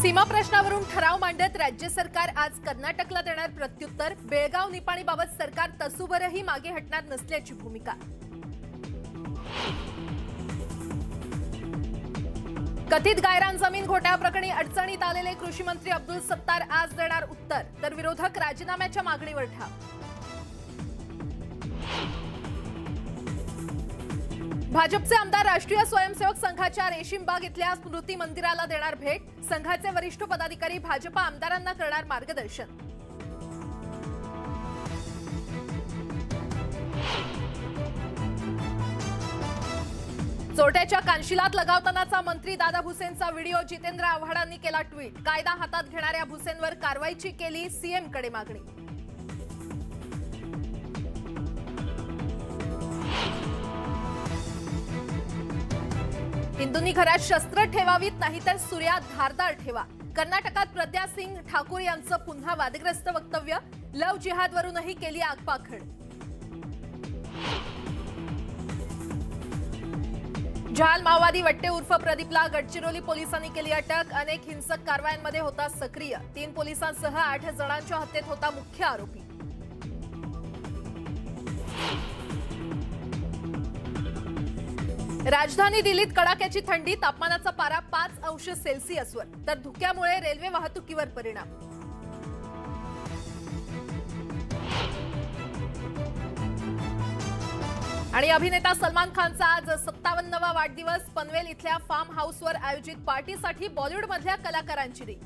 सीमा प्रश्नावरून ठराव मांडत राज्य सरकार आज कर्नाटकला देणार प्रत्युत्तर। बेळगाव निपाणीबाबत सरकार तसूभरही मागे हटणार नसल्याची भूमिका। कथित गायरान जमीन घोटाळ्याप्रकरणी अडचणीत आलेले कृषी मंत्री अब्दुल सत्तार आज देणार उत्तर, तर विरोधक राजीनाम्याच्या मागणीवर ठाम। भाजपचे आमदार राष्ट्रीय स्वयंसेवक संघाच्या रेशीमबाग इथल्या स्मृती मंदिराला देणार भेट। संघाचे वरिष्ठ पदाधिकारी भाजप आमदारांना करणार मार्गदर्शन। चोरट्याच्या कानशिलात लगावतानाचा मंत्री दादा भुसेंचा व्हिडिओ जितेंद्र आव्हाडांनी केला ट्विट। कायदा हातात घेणाऱ्या भुसेंवर कारवाईची केली सीएमकडे मागणी। हिंदूंनी घरात शस्त्र ठेवावीत, नाहीतर सूर्यात धारदार ठेवा। कर्नाटकात प्रज्ञा सिंग ठाकूर यांचं पुन्हा वादग्रस्त वक्तव्य। लव जिहादवरूनही केली आगपाखड। जहाल माओवादी वट्टे उर्फ प्रदीपला गडचिरोली पोलिसांनी केली अटक। अनेक हिंसक कारवायांमध्ये होता सक्रिय। 3 पोलिसांसह 8 जणांच्या हत्येत होता मुख्य आरोपी। राजधानी दिल्लीत कडाक्याची थंडी। तापमानाचा पारा 5 अंश सेल्सिअसवर, तर धुक्यामुळे रेल्वे वाहतुकीवर परिणाम। आणि अभिनेता सलमान खानचा आज 57वा वाढदिवस। पनवेल इथल्या फार्म हाऊसवर आयोजित पार्टीसाठी बॉलिवूडमधल्या कलाकारांची रीघ।